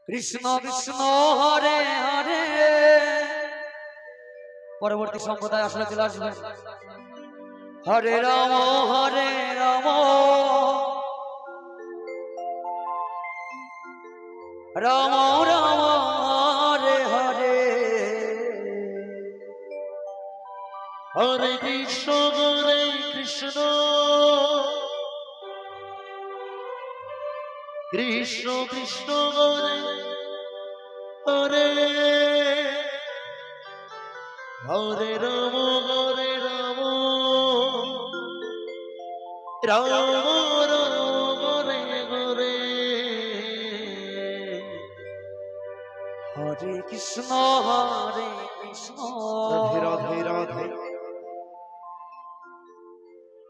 কৃষ্ণ কৃষ্ণ হরে হরে। পরবর্তী সম্প্রদায় আসলে চলে আসবে। হরে রাম রাম রাম হরে হরে। হরে কৃষ্ণ হরে কৃষ্ণ কৃষ্ণ কৃষ্ণ হরে হরে হরে রাম রাম রাম হরে হরে। হরে কৃষ্ণ হরে কৃষ্ণ রাধে রাধে রাধে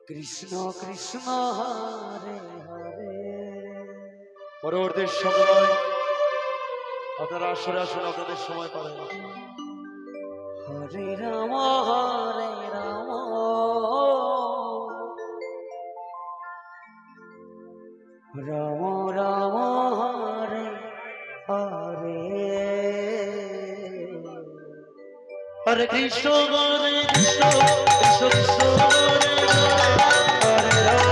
কৃষ্ণ কৃষ্ণ হরে হরে। পরবর্তী সময় আপনারা আসরে আসুন, আপনাদের সময় পাবেন। হরে রাম রাম রাম হরে হরে। হরে কৃষ্ণ হরে কৃষ্ণ কৃষ্ণ কৃষ্ণ হরে হরে রাম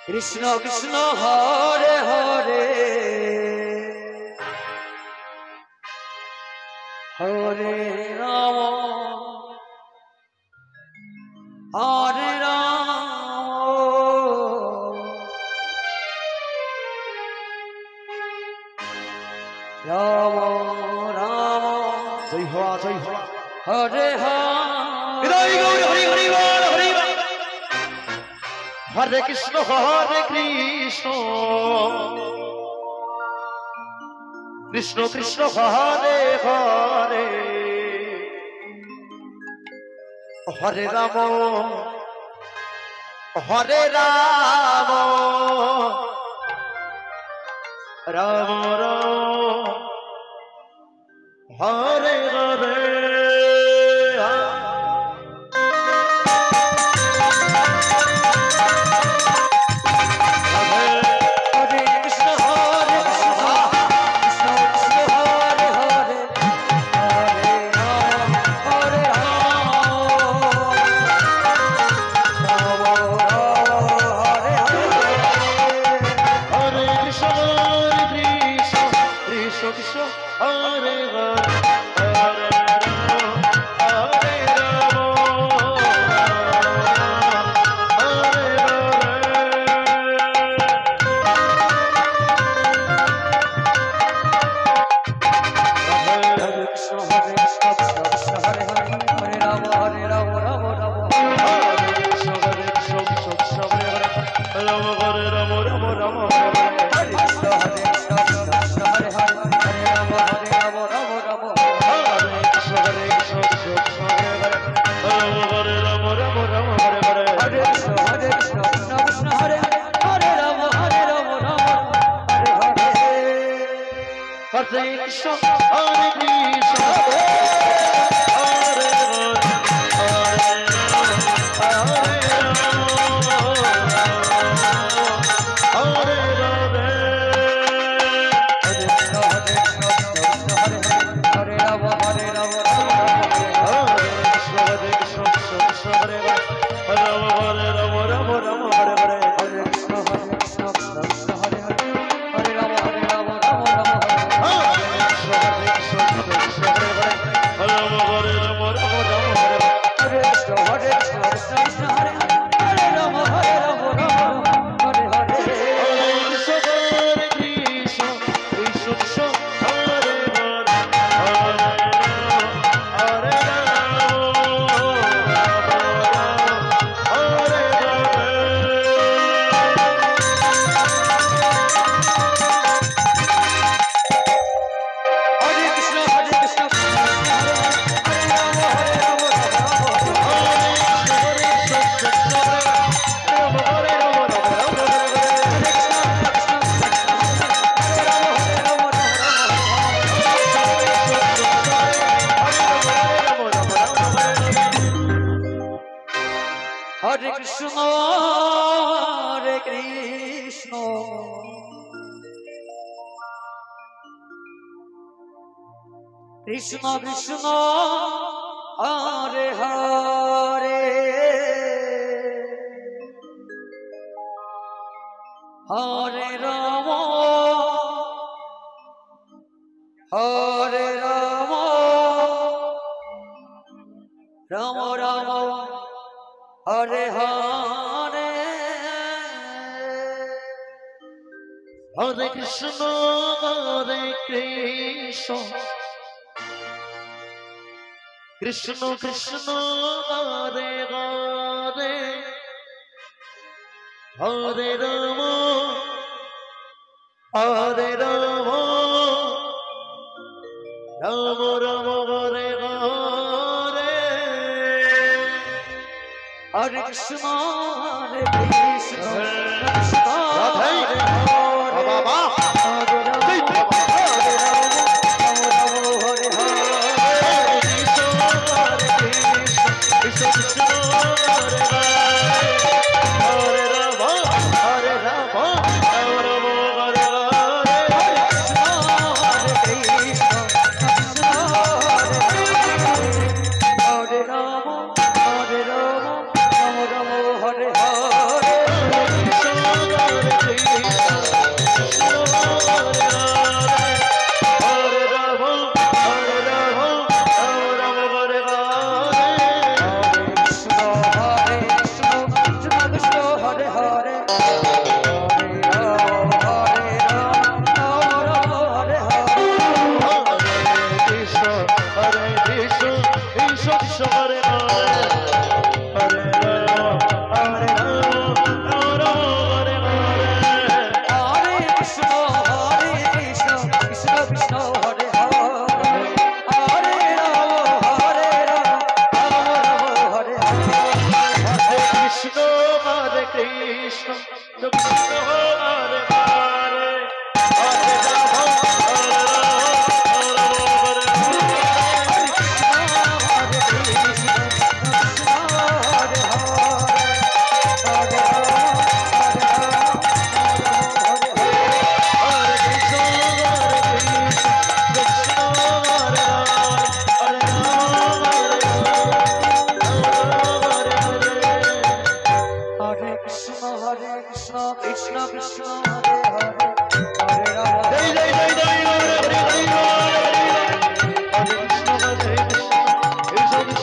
কৃষ্ণ কৃষ্ণ হরে হরে হরে রাম হরে রাম রাম রাম জয় হওয়া জয় হওয়া হরে হরে হরে হরে কৃষ্ণ হরে Krishna Krishna Krishna Hare Hare Hare Ram Ram Ram Hare Hare. Hare Hare Hare Krishna, Hare Krishna, Hare Krishna Krishna Hare Hare Hare Rama Hare Rama Rama Rama Hare Hare Hare Krishna, Hare Krishna, Krishna Krishna, Hare Hare, Hare Rama, Hare Rama, Rama Rama, Hare Hare, Hare Krishna Hare Krishna Krishna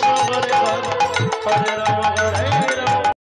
Hare Hare